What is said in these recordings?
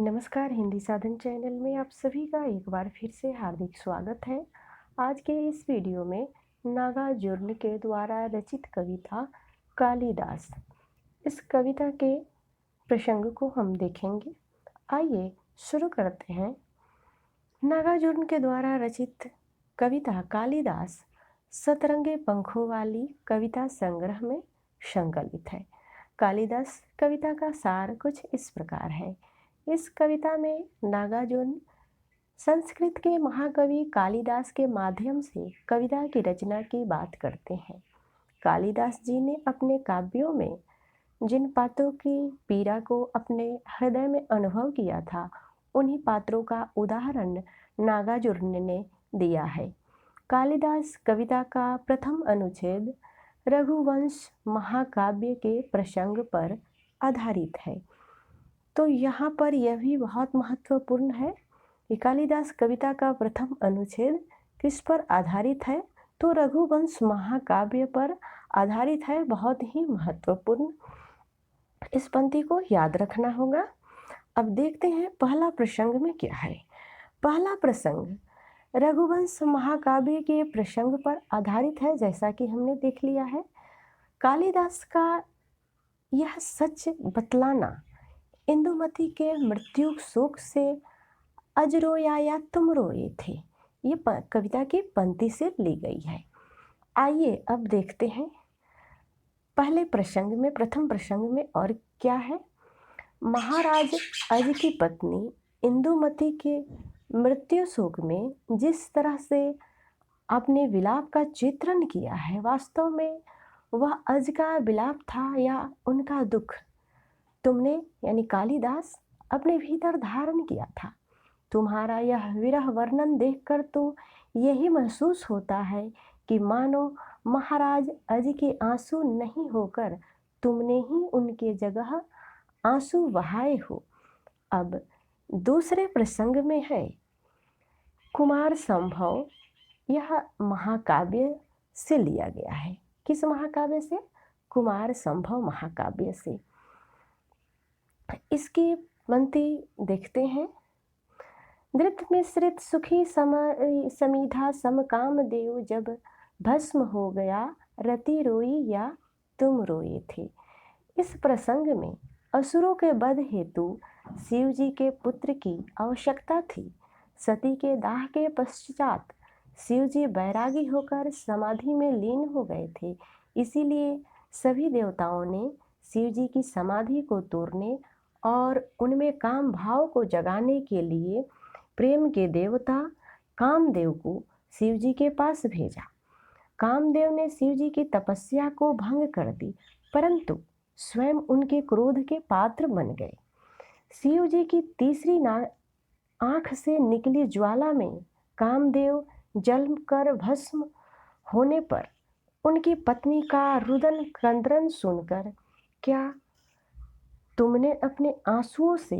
नमस्कार। हिंदी साधन चैनल में आप सभी का एक बार फिर से हार्दिक स्वागत है। आज के इस वीडियो में नागार्जुन के द्वारा रचित कविता कालिदास, इस कविता के प्रसंग को हम देखेंगे। आइए शुरू करते हैं। नागार्जुन के द्वारा रचित कविता कालिदास सतरंगे पंखों वाली कविता संग्रह में संकलित है। कालिदास कविता का सार कुछ इस प्रकार है। इस कविता में नागार्जुन संस्कृत के महाकवि कालिदास के माध्यम से कविता की रचना की बात करते हैं। कालिदास जी ने अपने काव्यों में जिन पात्रों की पीड़ा को अपने हृदय में अनुभव किया था, उन्हीं पात्रों का उदाहरण नागार्जुन ने दिया है। कालिदास कविता का प्रथम अनुच्छेद रघुवंश महाकाव्य के प्रसंग पर आधारित है। तो यहाँ पर यह भी बहुत महत्वपूर्ण है कि कालिदास कविता का प्रथम अनुच्छेद किस पर आधारित है, तो रघुवंश महाकाव्य पर आधारित है। बहुत ही महत्वपूर्ण, इस पंक्ति को याद रखना होगा। अब देखते हैं पहला प्रसंग में क्या है। पहला प्रसंग रघुवंश महाकाव्य के प्रसंग पर आधारित है, जैसा कि हमने देख लिया है। कालिदास का यह सच बतलाना इंदुमती के मृत्यु शोक से अज रोया या तुम रोए थे, ये कविता की पंक्ति से ली गई है। आइए अब देखते हैं पहले प्रसंग में, प्रथम प्रसंग में और क्या है। महाराज अज की पत्नी इंदुमती के मृत्यु शोक में जिस तरह से अपने विलाप का चित्रण किया है, वास्तव में वह अज का विलाप था या उनका दुख तुमने यानी कालिदास अपने भीतर धारण किया था। तुम्हारा यह विरह वर्णन देखकर तो यही महसूस होता है कि मानो महाराज अज के आंसू नहीं होकर तुमने ही उनके जगह आंसू बहाए हो। अब दूसरे प्रसंग में है कुमार संभव। यह महाकाव्य से लिया गया है। किस महाकाव्य से? कुमार संभव महाकाव्य से। इसकी पंक्ति देखते हैं। धृत मिश्रित सुखी समीधा सम काम देव, जब भस्म हो गया रति रोई या तुम रोए थे। इस प्रसंग में असुरों के वध हेतु शिव जी के पुत्र की आवश्यकता थी। सती के दाह के पश्चात शिव जी बैरागी होकर समाधि में लीन हो गए थे। इसीलिए सभी देवताओं ने शिव जी की समाधि को तोड़ने और उनमें काम भाव को जगाने के लिए प्रेम के देवता कामदेव को शिव जी के पास भेजा। कामदेव ने शिव जी की तपस्या को भंग कर दी, परंतु स्वयं उनके क्रोध के पात्र बन गए। शिव जी की तीसरी आँख से निकली ज्वाला में कामदेव जल कर भस्म होने पर उनकी पत्नी का रुदन क्रंदन सुनकर, क्या तुमने अपने आंसुओं से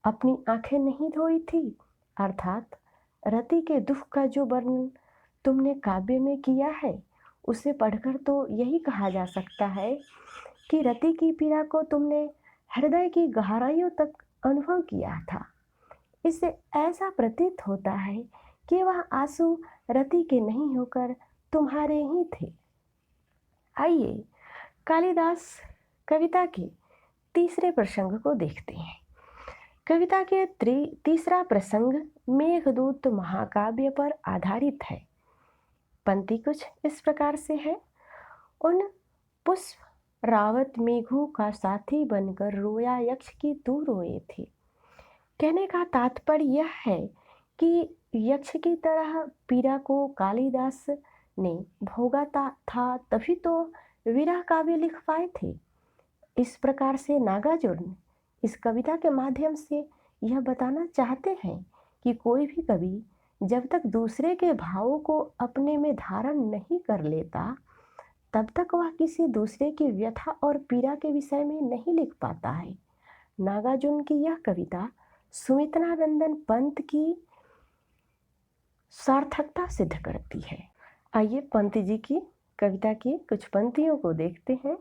अपनी आंखें नहीं धोई थी? अर्थात रति के दुख का जो वर्णन तुमने काव्य में किया है, उसे पढ़कर तो यही कहा जा सकता है कि रति की पीड़ा को तुमने हृदय की गहराइयों तक अनुभव किया था। इससे ऐसा प्रतीत होता है कि वह आंसू रति के नहीं होकर तुम्हारे ही थे। आइए कालिदास कविता के तीसरे प्रसंग को देखते हैं। कविता के तीसरा प्रसंग मेघदूत महाकाव्य पर आधारित है। पंक्ति कुछ इस प्रकार से है। उन पुष्प रावत मेघों का साथी बनकर रोया यक्ष की तू रोए थे। कहने का तात्पर्य यह है कि यक्ष की तरह पीड़ा को कालिदास ने भोगा था, तभी तो विरह काव्य लिख पाए थे। इस प्रकार से नागार्जुन इस कविता के माध्यम से यह बताना चाहते हैं कि कोई भी कवि जब तक दूसरे के भावों को अपने में धारण नहीं कर लेता, तब तक वह किसी दूसरे की व्यथा और पीड़ा के विषय में नहीं लिख पाता है। नागार्जुन की यह कविता सुमित्रानंदन पंत की सार्थकता सिद्ध करती है। आइए पंत जी की कविता की कुछ पंक्तियों को देखते हैं।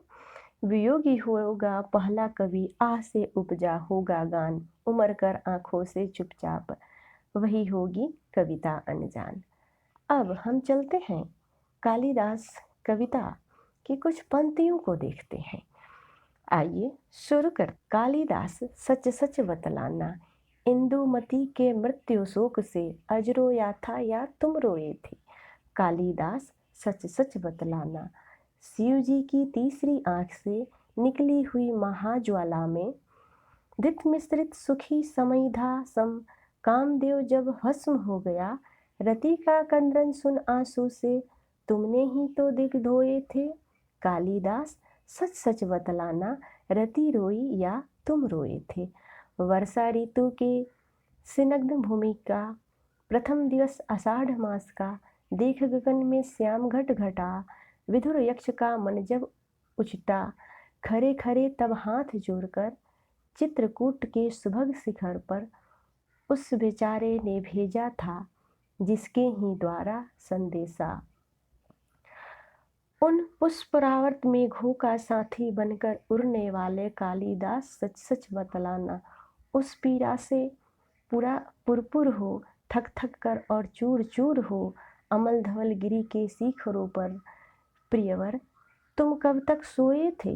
वियोगी होगा पहला कवि, आह से उपजा होगा गान, उमर कर आंखों से चुपचाप, वही होगी कविता अनजान। अब हम चलते हैं कालिदास कविता की कुछ पंक्तियों को देखते हैं। आइए शुरू कर। कालिदास सच सच बतलाना, इंदुमती के मृत्यु शोक से अज रोया था या तुम रोए थे। कालिदास सच सच बतलाना, शिव जी की तीसरी आंख से निकली हुई महाज्वाला में धित मिश्रित सुखी समईधा सम कामदेव जब भस्म हो गया, रति का क्रंदन सुन आंसू से तुमने ही तो दिल धोए थे। कालिदास सच सच बतलाना, रति रोई या तुम रोए थे। वर्षा ऋतु के स्निग्ध भूमि का प्रथम दिवस आषाढ़ मास का, देख गगन में श्याम घट घटा, विधुर यक्ष का मन जब उचटा, खरे खरे तब हाथ जोड़कर चित्रकूट के सुभग शिखर पर उस बेचारे ने भेजा था, जिसके ही द्वारा संदेशा। उन पुष्परावर्त मेघों का साथी बनकर उड़ने वाले कालिदास सच सच बतलाना, उस पीड़ा से पूरा पुरपुर हो, थक थक कर और चूर चूर हो, अमल धवल गिरी के शिखरों पर। प्रियवर तुम कब तक सोए थे,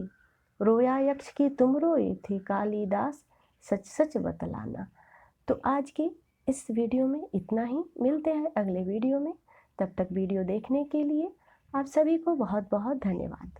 रोया यक्ष की तुम रोए थे। कालिदास सच सच बतलाना। तो आज के इस वीडियो में इतना ही। मिलते हैं अगले वीडियो में। तब तक वीडियो देखने के लिए आप सभी को बहुत बहुत धन्यवाद।